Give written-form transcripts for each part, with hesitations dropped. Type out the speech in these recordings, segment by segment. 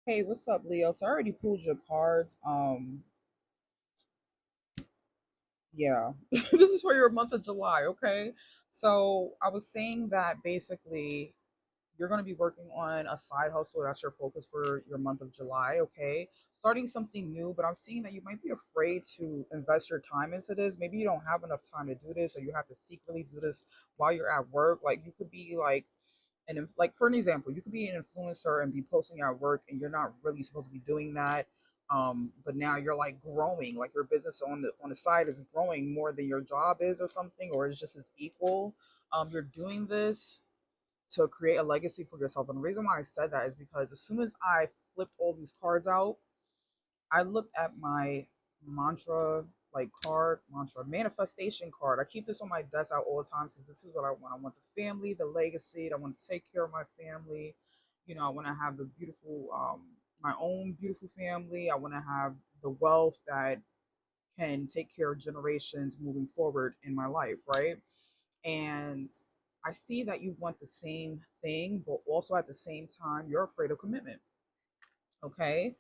Hey, what's up, Leo? So I already pulled your cards. Yeah, this is for your month of July, okay? So I was saying that basically you're going to be working on a side hustle. That's your focus for your month of July, okay? Starting something new, but I'm seeing that you might be afraid to invest your time into this. Maybe you don't have enough time to do this, or you have to secretly do this while you're at work. Like you could be like like for an example, you could be an influencer and be posting at work and you're not really supposed to be doing that. But now you're like growing, like your business on the side is growing more than your job is or something, or it's just as equal. You're doing this to create a legacy for yourself. And the reason why I said that is because as soon as I flipped all these cards out, I looked at my mantra, like card, mantra, manifestation card. I keep this on my desk out all the time since this is what I want. I want the family, the legacy. I want to take care of my family. I want to have the beautiful, my own beautiful family. I want to have the wealth that can take care of generations moving forward in my life, right? And I see that you want the same thing, but also at the same time, you're afraid of commitment. Okay.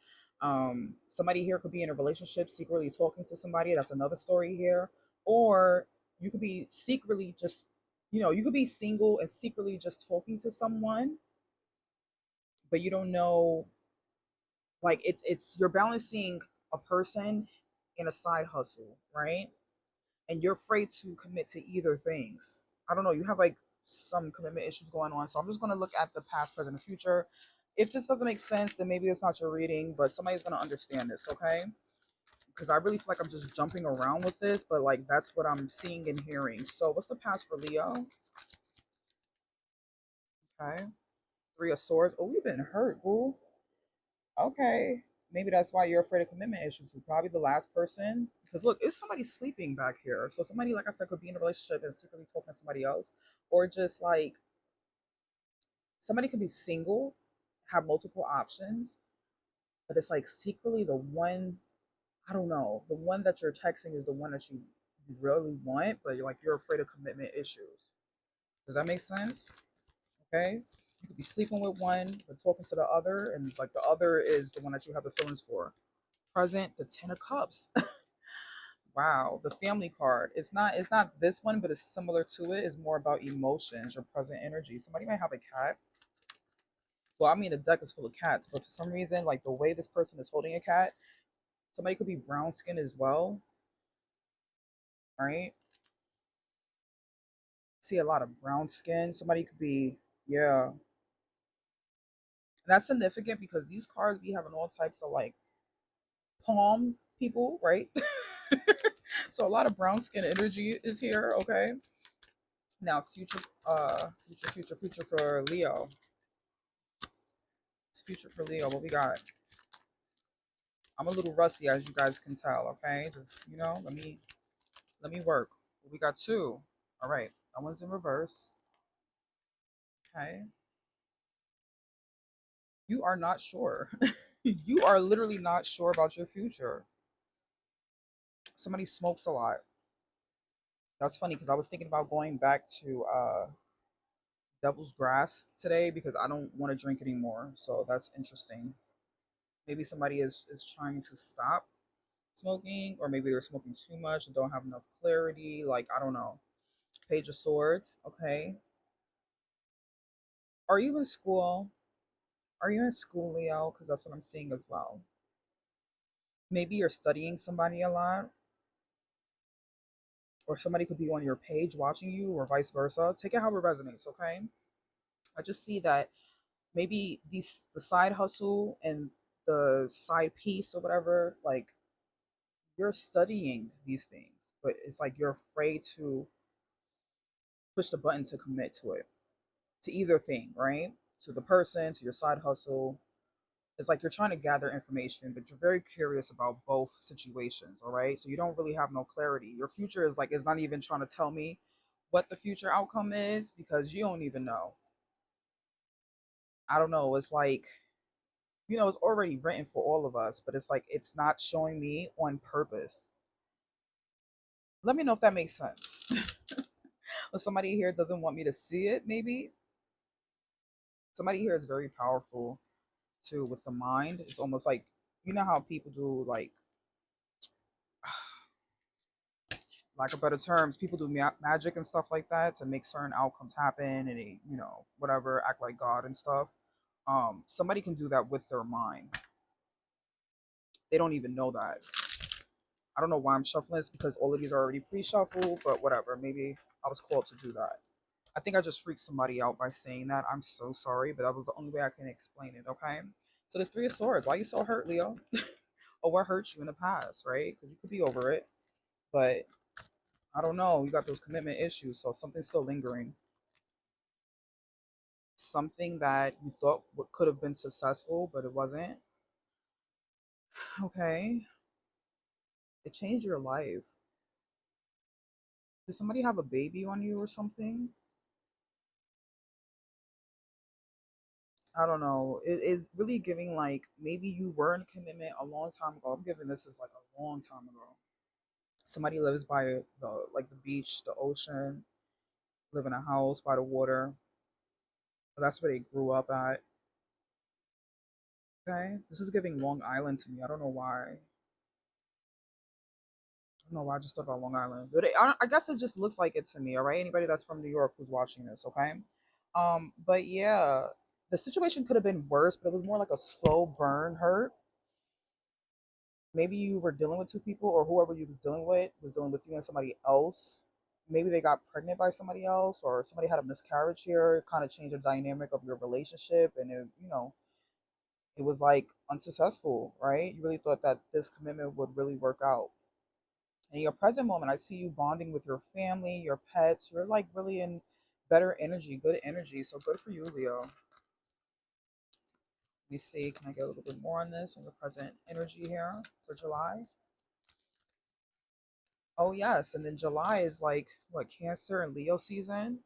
Somebody here could be in a relationship, secretly talking to somebody. That's another story here. Or you could be secretly just, you could be single and secretly just talking to someone, but you don't know, like it's you're balancing a person in a side hustle, right? And you're afraid to commit to either things. I don't know, you have like some commitment issues going on. So I'm just gonna look at the past, present, and future. If this doesn't make sense, then maybe it's not your reading, but somebody's gonna understand this, okay? Because I really feel like I'm just jumping around with this, but like that's what I'm seeing and hearing. So what's the past for Leo? Okay. Three of Swords. Oh, you've been hurt, boo. Okay. Maybe that's why you're afraid of commitment issues. It's probably the last person. Because look, it's somebody sleeping back here. So somebody, like I said, could be in a relationship and secretly talking to somebody else. Or just like somebody could be single, have multiple options, but it's like secretly the one, I don't know, the one that you're texting is the one that you really want, but you're afraid of commitment issues. Does that make sense? Okay. You could be sleeping with one, but talking to the other, and like the other is the one that you have the feelings for. Present, the Ten of Cups. Wow, the family card. It's not this one, but it's similar to it. It's more about emotions, your present energy. Somebody might have a cat. Well, I mean the deck is full of cats, but for some reason, like the way this person is holding a cat, somebody could be brown skin as well, right? See a lot of brown skin. Somebody could be, yeah. That's significant because these cards be having all types of like palm people, right? So a lot of brown skin energy is here, okay? Now future for Leo. It's future for Leo. What we got? I'm a little rusty as you guys can tell, okay? Just, let me work. We got two. All right. That one's in reverse. Okay. You are not sure. You are literally not sure about your future. Somebody smokes a lot. That's funny because I was thinking about going back to Devil's Grass today because I don't want to drink anymore. So that's interesting. Maybe somebody is trying to stop smoking, or maybe they're smoking too much and don't have enough clarity. Like, I don't know. Page of Swords. Okay. Are you in school? Are you in school, Leo? Because that's what I'm seeing as well. Maybe you're studying somebody a lot, or somebody could be on your page watching you, or vice versa. Take it how it resonates, okay? I just see that maybe the side hustle and the side piece or whatever, like you're studying these things, but it's like you're afraid to push the button to commit to it, to either thing, right? To the person, to your side hustle. It's like you're trying to gather information, but you're very curious about both situations, all right? So you don't really have no clarity. Your future is like, it's not even trying to tell me what the future outcome is because you don't even know. I don't know. It's like, it's already written for all of us, but it's like, it's not showing me on purpose. Let me know if that makes sense. Or somebody here doesn't want me to see it, maybe. Somebody here is very powerful. too with the mind. It's almost like you know how people do like lack of better terms, people do magic and stuff like that to make certain outcomes happen and they, whatever, act like God and stuff. Somebody can do that with their mind. They don't even know that. I don't know why I'm shuffling this because all of these are already pre-shuffled, but whatever. Maybe I was called to do that. I think I just freaked somebody out by saying that. I'm so sorry, but that was the only way I can explain it. Okay. So there's Three of Swords. Why are you so hurt, Leo? Or what hurt you in the past, right? Because you could be over it, but I don't know. You got those commitment issues, so something's still lingering. Something that you thought could have been successful, but it wasn't. Okay. It changed your life. Did somebody have a baby on you or something? I don't know. It is really giving like maybe you were in a commitment a long time ago. I'm giving this as like a long time ago. Somebody lives by the beach, the ocean, live in a house by the water. That's where they grew up at. Okay, this is giving Long Island to me. I don't know why. I don't know why I just thought about Long Island, but I guess it just looks like it to me. All right, anybody that's from New York who's watching this, okay? But yeah, the situation could have been worse, but it was more like a slow burn hurt. Maybe you were dealing with two people, or whoever you was dealing with you and somebody else. Maybe they got pregnant by somebody else, or somebody had a miscarriage here. It kind of changed the dynamic of your relationship, and it was like unsuccessful, right? You really thought that this commitment would really work out. In your present moment, I see you bonding with your family, your pets. You're like really in better energy, good energy. So good for you, Leo. Let me see. Can I get a little bit more on this on your present energy here for July? Oh yes, and then July is like what, Cancer and Leo season.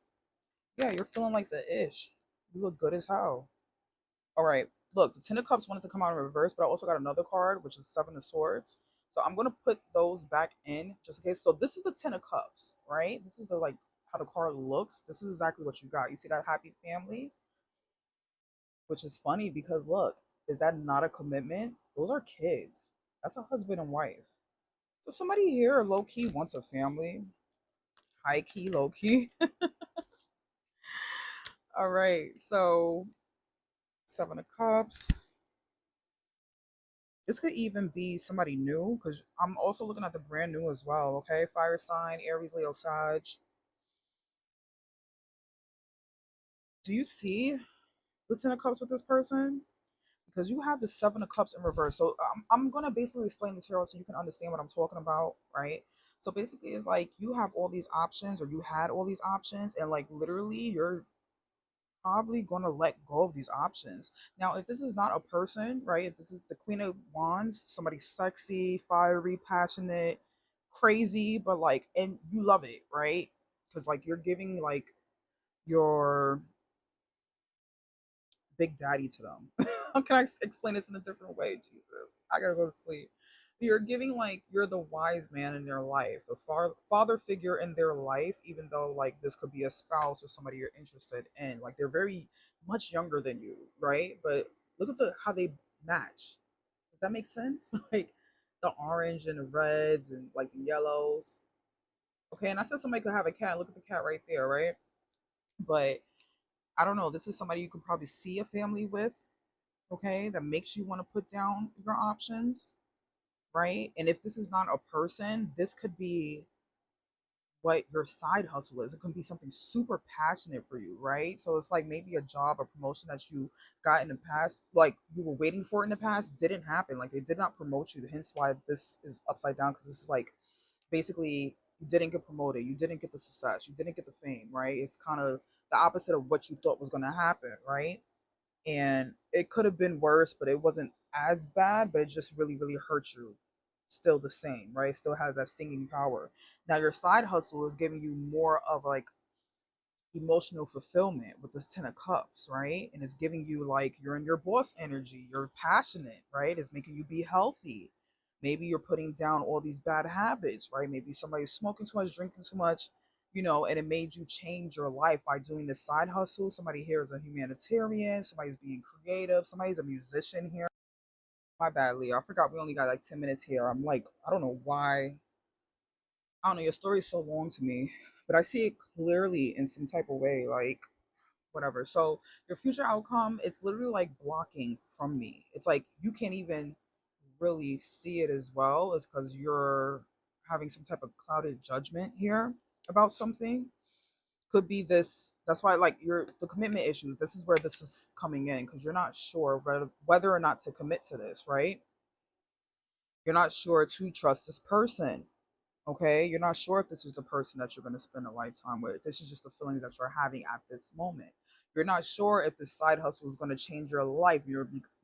Yeah, you're feeling like the ish. You look good as hell. All right. Look, the Ten of Cups wanted to come out in reverse, but I also got another card, which is Seven of Swords. So I'm gonna put those back in just in case. So this is the Ten of Cups, right? This is the like how the card looks. This is exactly what you got. You see that happy family, which is funny because look, is that not a commitment? Those are kids. That's a husband and wife. So somebody here low key wants a family. High key, low key. All right. So Seven of Cups. This could even be somebody new because I'm also looking at the brand new as well. Okay, fire sign, Aries, Leo, Sag. Do you see the Ten of Cups with this person? Because you have the Seven of Cups in reverse. So I'm gonna basically explain this here so you can understand what I'm talking about, right? So basically, it's like you have all these options, or you had all these options, and like literally, you're probably going to let go of these options. Now, if this is not a person, right? If this is the Queen of Wands, somebody sexy, fiery, passionate, crazy, but like, and you love it, right? Because like you're giving like your big daddy to them. How can I explain this in a different way? Jesus, I gotta go to sleep. You're giving like you're the wise man in their life, the father figure in their life, even though like this could be a spouse or somebody you're interested in. Like they're very much younger than you, right? But look at the how they match. Does that make sense? Like the orange and the reds and like the yellows. Okay, and I said somebody could have a cat. Look at the cat right there, right? But I don't know. This is somebody you could probably see a family with, okay, that makes you want to put down your options, right? And if this is not a person, this could be what your side hustle is. It could be something super passionate for you, right? So it's like maybe a job or promotion that you got in the past, like you were waiting for in the past, didn't happen. Like they did not promote you. Hence why this is upside down because this is like basically you didn't get promoted, you didn't get the success, you didn't get the fame, right? It's kind of the opposite of what you thought was going to happen, right? And it could have been worse, but it wasn't as bad, but it just really, really hurt you. Still the same, right? Still has that stinging power. Now your side hustle is giving you more of like emotional fulfillment with this Ten of Cups, right? And it's giving you like you're in your boss energy, you're passionate, right? It's making you be healthy. Maybe you're putting down all these bad habits, right? Maybe somebody's smoking too much, drinking too much, and it made you change your life by doing this side hustle. Somebody here is a humanitarian, somebody's being creative, somebody's a musician here. My bad, Leo. I forgot we only got like 10 minutes here. I'm like, I don't know why. I don't know, your story is so long to me, but I see it clearly in some type of way, like whatever. So your future outcome, it's literally like blocking from me. It's like you can't even really see it as well, is because you're having some type of clouded judgment here about something. Could be this. That's why, like, the commitment issues. This is where this is coming in because you're not sure whether or not to commit to this, right? You're not sure to trust this person. Okay, you're not sure if this is the person that you're going to spend a lifetime with. This is just the feelings that you're having at this moment. You're not sure if this side hustle is going to change your life.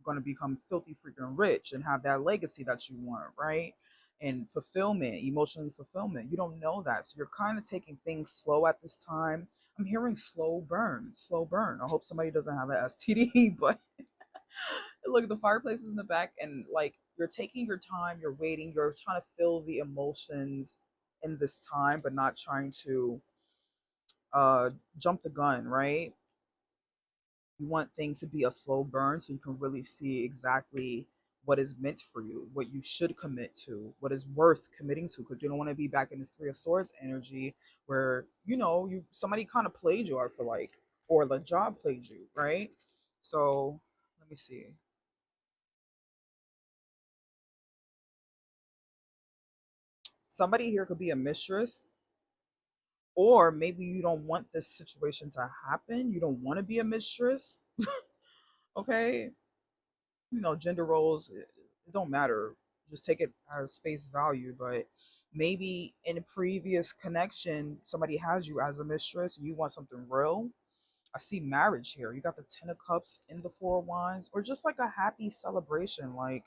Going to become filthy freaking rich and have that legacy that you want, right? And fulfillment, emotionally fulfillment. You don't know that. So you're kind of taking things slow at this time. I'm hearing slow burn, slow burn. I hope somebody doesn't have an STD, but look, the fireplace is in the back, and like you're taking your time, you're waiting, you're trying to feel the emotions in this time, but not trying to uh jump the gun, right? You want things to be a slow burn so you can really see exactly what is meant for you, what you should commit to, what is worth committing to, because you don't want to be back in this Three of Swords energy where you somebody kind of played you, I feel like, or the job played you, right? So let me see. Somebody here could be a mistress, or maybe you don't want this situation to happen. You don't want to be a mistress. Okay, gender roles, it don't matter. Just take it as face value. But maybe in a previous connection, somebody has you as a mistress. You want something real. I see marriage here. You got the Ten of Cups in the Four of Wands, or just like a happy celebration. Like,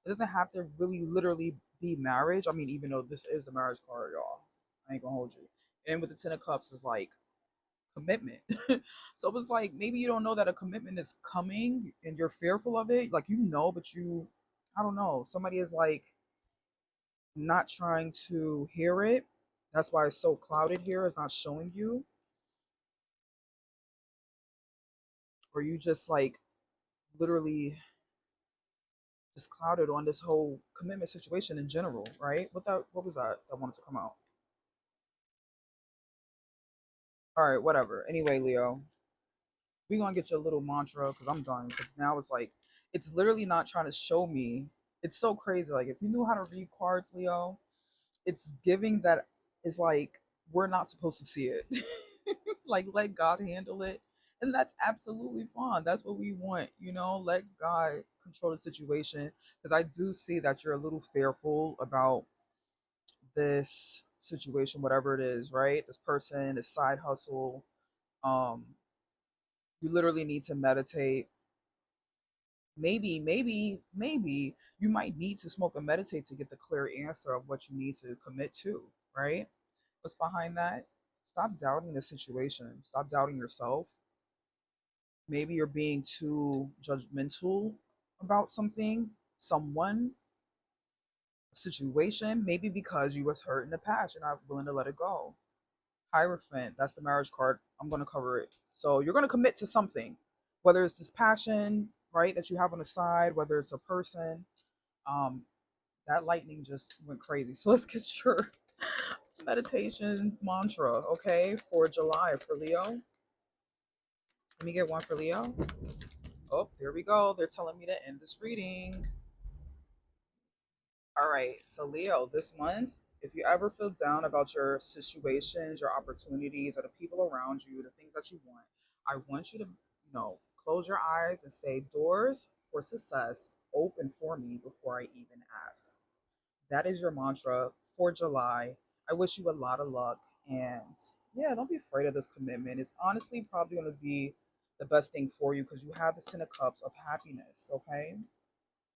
it doesn't have to really literally be marriage. I mean, even though this is the marriage card, y'all, I ain't gonna hold you. And with the Ten of Cups is like commitment. So it was like maybe you don't know that a commitment is coming and you're fearful of it. Like, but I don't know. Somebody is like not trying to hear it. That's why it's so clouded here. It's not showing you, or you just like literally just clouded on this whole commitment situation in general, right? What was that wanted to come out? All right, whatever. Anyway, Leo, we gonna get your little mantra because I'm done. Because now it's like it's literally not trying to show me. It's so crazy. Like if you knew how to read cards, Leo, it's giving that is like we're not supposed to see it. Like let God handle it, and that's absolutely fine. That's what we want, Let God control the situation. Because I do see that you're a little fearful about this situation, whatever it is, right? This person, this side hustle. Um, you literally need to meditate. Maybe you might need to smoke and meditate to get the clear answer of what you need to commit to, right? What's behind that? Stop doubting the situation. Stop doubting yourself. Maybe you're being too judgmental about something, someone, a situation, maybe because you was hurt in the past. You're not willing to let it go. Hierophant, that's the marriage card. I'm going to cover it. So you're going to commit to something, whether it's this passion, right, that you have on the side, whether it's a person. Um, that lightning just went crazy. So let's get your meditation mantra, okay, for July for Leo. Let me get one for Leo. Oh, there we go. They're telling me to end this reading. All right. So, Leo, this month, if you ever feel down about your situations, your opportunities, or the people around you, the things that you want, I want you to, close your eyes and say, doors for success open for me before I even ask. That is your mantra for July. I wish you a lot of luck. And yeah, don't be afraid of this commitment. It's honestly probably going to be the best thing for you because you have this Ten of Cups of happiness, okay?